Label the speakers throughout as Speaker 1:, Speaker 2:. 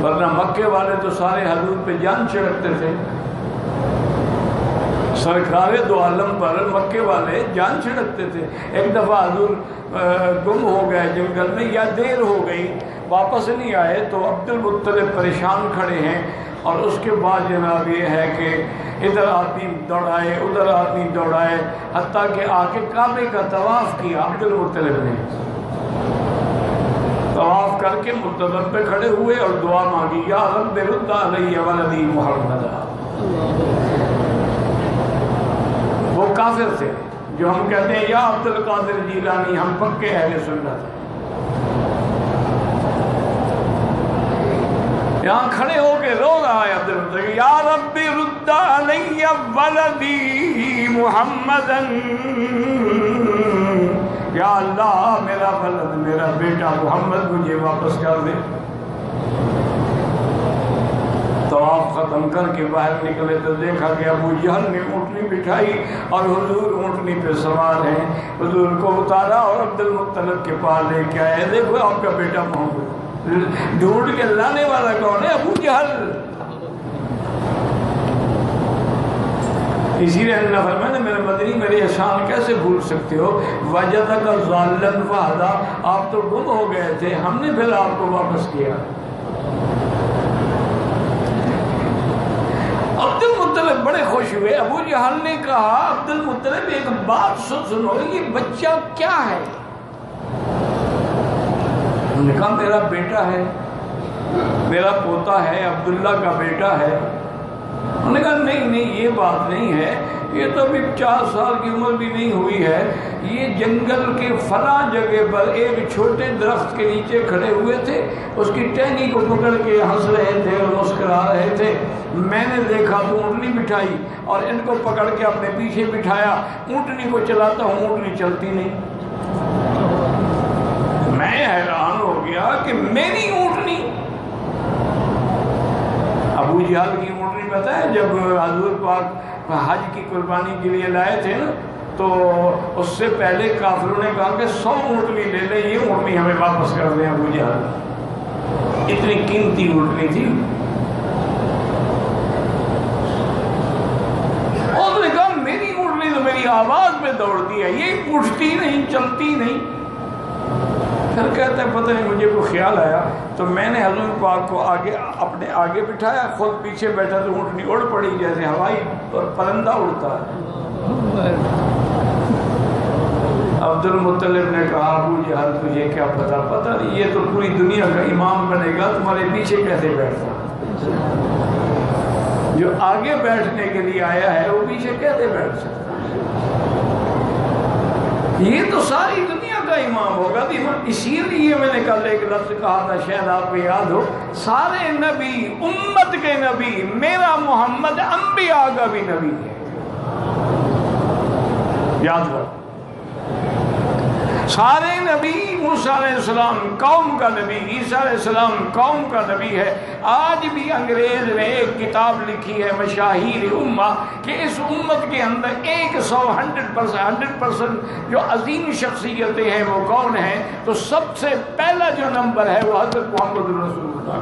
Speaker 1: ورنہ مکے والے تو سارے حضور پہ جان چھڑکتے تھے، سرکار دو عالم پر مکے والے جان چھڑکتے تھے۔ ایک دفعہ حضور گم ہو گئے جنگل میں یا دیر ہو گئی، واپس نہیں آئے، تو عبد المطلب پریشان کھڑے ہیں، اور اس کے بعد جناب یہ ہے کہ ادھر آدمی دوڑائے ادھر آدمی دوڑائے، حتیٰ کہ آ کے کعبے کا طواف کیا عبد المطلب نے، طواف کر کے ملتزم پہ کھڑے ہوئے اور دعا مانگی، یا رب رد علی ولدی محمد۔ وہ کافر تھے جو ہم کہتے ہیں یا عبد القادر جیلانی، ہم پکے اہل سنت ہیں۔ یہاں کھڑے ہو کے رو رہا ہے عبد المطلب، یا رب رد علی ولدی محمدا، یا اللہ میرا ولد میرا بیٹا محمد مجھے واپس کر دے۔ طواف ختم کر کے باہر نکلے تو دیکھا کہ ابو جہل نے اونٹنی بٹھائی اور حضور اونٹنی پہ سوار ہیں، حضور کو اتارا اور عبد المطلب کے پاس لے کے آئے، دیکھو آپ کا بیٹا محمد۔ ڈھونڈ کے لانے والا کون ہے؟ ابو جہل۔ اسی لیے اللہ فرمایا میرے مدنی میرے احسان کیسے بھول سکتے ہو، وجدک ضالا فہدی، آپ تو گم ہو گئے تھے، ہم نے پھر آپ کو واپس کیا۔ عبد المطلب بڑے خوش ہوئے۔ ابو جہل نے کہا عبد المطلب ایک بات سنو، یہ بچہ کیا ہے؟ انہوں نے کہا میرا بیٹا ہے، میرا پوتا ہے، عبداللہ کا بیٹا ہے۔ انہوں نے کہا نہیں نہیں یہ بات نہیں ہے، یہ تو ابھی 4 سال کی عمر بھی نہیں ہوئی ہے، یہ جنگل کے فلاں جگہ پر ایک چھوٹے درخت کے نیچے کھڑے ہوئے تھے، اس کی ٹہنی کو پکڑ کے ہنس رہے تھے اور مسکرا رہے تھے، میں نے دیکھا تو اونٹنی بٹھائی اور ان کو پکڑ کے اپنے پیچھے بٹھایا، اونٹنی کو چلاتا ہوں اونٹنی چلتی نہیں۔ میں حیران ہو گیا کہ میری اونٹنی، ابو جہل کی اونٹنی پتہ ہے جب حضور پاک حج کی قربانی کے لیے لائے تھے نا، تو اس سے پہلے کافروں نے کہا کہ 100 اونٹنی لے لیں، یہ اونٹنی ہمیں واپس کر دیں۔ ابو جہل اتنی قیمتی اونٹنی تھی۔ اس نے کہا میری اونٹنی تو میری آواز میں دوڑتی ہے، یہ اٹھتی نہیں چلتی نہیں۔ پھر کہتا ہے پتہ نہیں مجھے کوئی خیال آیا تو میں نے حضور پاک کو اپنے آگے بٹھایا، خود پیچھے بیٹھا تو اونٹنی اڑ پڑی جیسے ہوائی اور پرندہ اڑتا ہے۔ عبد المطلب نے کہا ابو جہل تجھے کیا پتا نہیں، یہ تو پوری دنیا کا امام بنے گا، تمہارے پیچھے کیسے بیٹھتا؟ جو آگے بیٹھنے کے لیے آیا ہے وہ پیچھے کیسے بیٹھ سکتا؟ یہ تو ساری دنیا کا امام ہوگا۔ اسی لیے میں نے کل ایک لفظ کہا تھا، شاید آپ کو یاد ہو، سارے نبی امت کے نبی، میرا محمد انبیاء کا بھی نبی ہے، یاد رکھو۔ سارے نبی، موسیٰ علیہ السلام قوم کا نبی، عیسیٰ علیہ السلام قوم کا نبی ہے۔ آج بھی انگریز نے ایک کتاب لکھی ہے مشاہیر امہ کہ اس امت کے اندر 100% جو عظیم شخصیتیں ہیں وہ کون ہیں، تو سب سے پہلا جو نمبر ہے وہ حضرت محمد رسول اللہ۔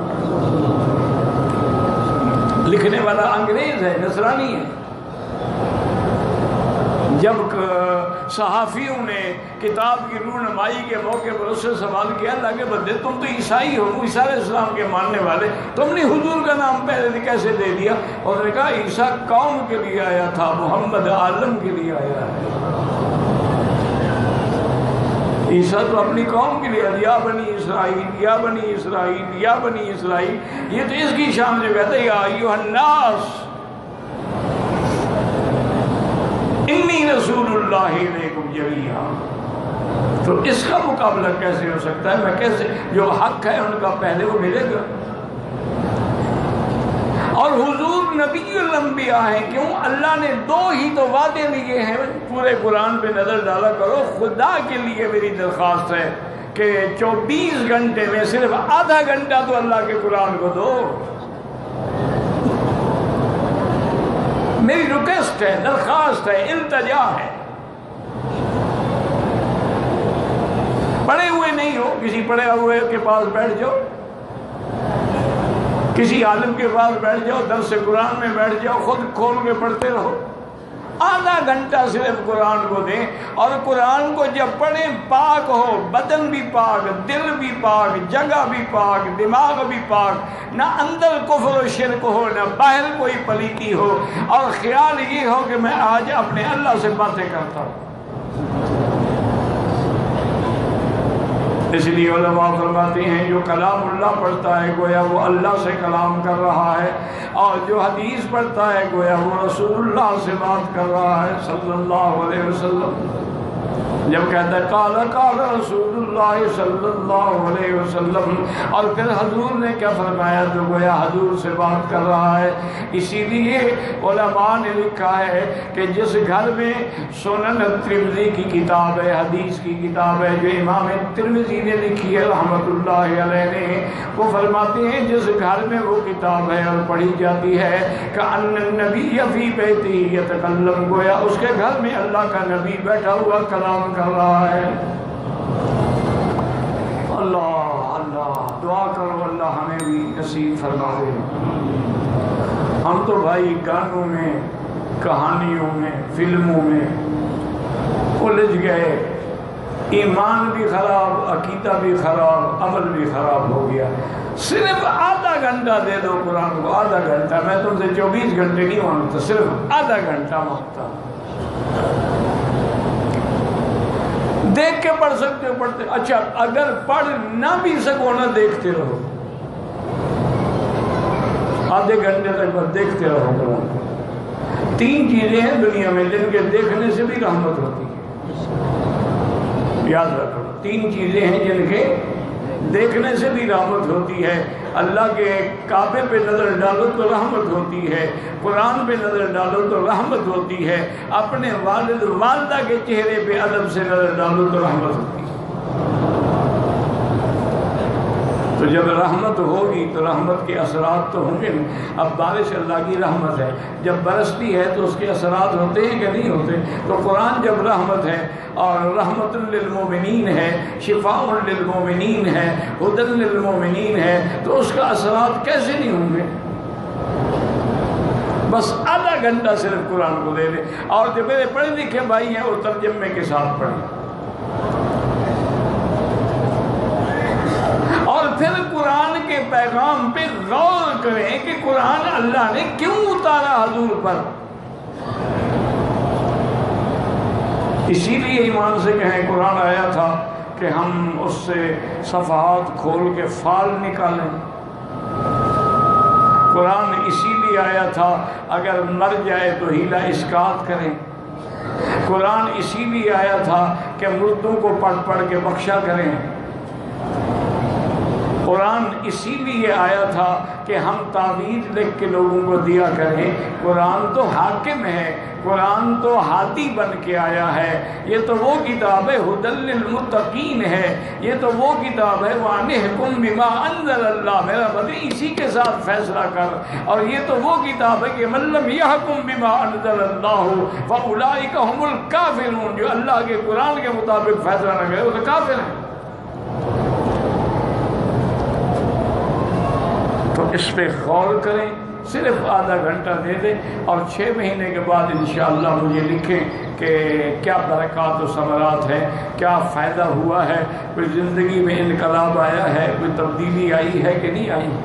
Speaker 1: لکھنے والا انگریز ہے، نصرانی ہے۔ جب صحافیوں نے کتاب کی رونمائی کے موقع پر اس سے سوال کیا، اللہ کے بندے تم تو عیسائی ہو، عیسیٰ علیہ السلام کے ماننے والے، تم نے حضور کا نام پہلے کیسے دے دیا؟ اور نے کہا عیسیٰ قوم کے لیے آیا تھا، محمد عالم کے لیے آیا ہے۔ عیسیٰ تو اپنی قوم کے لیے، یا بنی اسرائیل یا بنی اسرائیل یا بنی اسرائیل، یہ تو اس کی شان جو کہتے ہیں یا ایھا الناس انی رسول اللہ علیکم جمیعا۔ تو اس کا مقابلہ کیسے ہو سکتا ہے؟ میں کیسے، جو حق ہے ان کا پہلے وہ ملے گا۔ اور حضور نبی الانبیاء ہیں، کیوں؟ اللہ نے 2 ہی تو وعدے لیے ہیں، پورے قرآن پہ نظر ڈالا کرو۔ خدا کے لیے میری درخواست ہے کہ 24 گھنٹے میں صرف آدھا گھنٹہ تو اللہ کے قرآن کو دو۔ میری ریکویسٹ ہے، درخواست ہے، التجا ہے۔ پڑھے ہوئے نہیں ہو، کسی پڑھے ہوئے کے پاس بیٹھ جاؤ، کسی عالم کے پاس بیٹھ جاؤ، درس قرآن میں بیٹھ جاؤ، خود کھول کے پڑھتے رہو، آدھا گھنٹہ صرف قرآن کو دیں، اور قرآن کو جب پڑھیں پاک ہو، بدن بھی پاک، دل بھی پاک، جگہ بھی پاک، دماغ بھی پاک، نہ اندر کفر و شرک ہو، نہ باہر کوئی پلیتی ہو، اور خیال یہ ہو کہ میں آج اپنے اللہ سے باتیں کرتا ہوں۔ اس لیے علماء فرماتے ہیں جو کلام اللہ پڑھتا ہے گویا وہ اللہ سے کلام کر رہا ہے، اور جو حدیث پڑھتا ہے گویا وہ رسول اللہ سے بات کر رہا ہے صلی اللہ علیہ وسلم۔ جب کہتا ہے قال قال رسول اللہ صلی اللہ علیہ وسلم، اور پھر حضور نے کیا فرمایا، تو گویا حضور سے بات کر رہا ہے۔ اسی لیے علماء نے لکھا ہے کہ جس گھر میں سنن ترمذی کی کتاب ہے، حدیث کی کتاب ہے جو امام ترمذی نے لکھی ہے رحمۃ اللہ علیہ نے، وہ فرماتے ہیں جس گھر میں وہ کتاب ہے اور پڑھی جاتی ہے کأن النبی فی بیتہ یتکلم، گویا اس کے گھر میں اللہ کا نبی بیٹھا ہوا کلام کر رہا ہے۔ اللہ اللہ، دعا کرو اللہ ہمیں بھی نصیب فرما دے۔ ہم تو بھائی گانوں میں، کہانیوں میں، فلموں میں الجھ گئے، ایمان بھی خراب، عقیدہ بھی خراب، عمل بھی خراب ہو گیا۔ صرف آدھا گھنٹہ دے دو قرآن کو، آدھا گھنٹہ، میں تم سے 24 گھنٹے نہیں مانگتا، صرف آدھا گھنٹہ مانگتا ہوں۔ دیکھ کے پڑھ سکتے ہو پڑھتے، اچھا اگر پڑھ نہ بھی سکو نہ دیکھتے رہو، آدھے گھنٹے تک بس دیکھتے رہو قرآن کو۔ 3 چیزیں ہیں دنیا میں جن کے دیکھنے سے بھی رحمت ہوتی ہے، یاد رکھو 3 چیزیں ہیں جن کے دیکھنے سے بھی رحمت ہوتی ہے۔ اللہ کے کعبے پہ نظر ڈالو تو رحمت ہوتی ہے، قرآن پہ نظر ڈالو تو رحمت ہوتی ہے، اپنے والد والدہ کے چہرے پہ ادب سے نظر ڈالو تو رحمت ہوتی ہے۔ تو جب رحمت ہوگی تو رحمت کے اثرات تو ہوں گے۔ اب بارش اللہ کی رحمت ہے، جب برستی ہے تو اس کے اثرات ہوتے ہیں کہ نہیں ہوتے؟ تو قرآن جب رحمت ہے اور رحمت للمومنین ہے، شفاء للمومنین ہے، ہدی للمومنین ہے، تو اس کا اثرات کیسے نہیں ہوں گے؟ بس آدھا گھنٹہ صرف قرآن کو دے دے، اور جو میرے پڑھے لکھے بھائی ہیں وہ ترجمے کے ساتھ پڑھیں، اور پھر قرآن کے پیغام پہ غور کریں کہ قرآن اللہ نے کیوں اتارا حضور پر۔ اسی لیے ایمان سے کہیں قرآن آیا تھا کہ ہم اس سے صفحات کھول کے فال نکالیں۔ قرآن اسی لیے آیا تھا اگر مر جائے تو ہیلا اسقاط کریں۔ قرآن اسی لیے آیا تھا کہ مردوں کو پڑھ پڑھ کے بخشا کریں۔ قرآن اسی لیے آیا تھا کہ ہم تعویذ لکھ کے لوگوں کو دیا کریں۔ قرآن تو حاکم ہے، قرآن تو ہادی بن کے آیا ہے۔ یہ تو وہ کتاب ہے ھدی للمتقین ہے، یہ تو وہ کتاب ہے وَأَنِ احْكُم بِمَا أَنزَلَ اللَّهُ، میرا بندے اسی کے ساتھ فیصلہ کر۔ اور یہ تو وہ کتاب ہے کہ مَن لَّمْ يَحْكُم بِمَا أَنزَلَ اللَّهُ فَأُولَٰئِكَ هُمُ الْكَافِرُونَ، جو اللہ کے قرآن کے مطابق فیصلہ نہ کرے وہ تو کافر ہیں۔ تو اس پہ غور کریں، صرف آدھا گھنٹہ دے دیں، اور 6 مہینے کے بعد انشاءاللہ مجھے لکھیں کہ کیا برکات و ثمرات ہیں، کیا فائدہ ہوا ہے، کوئی زندگی میں انقلاب آیا ہے، کوئی تبدیلی آئی ہے کہ نہیں آئی ہے۔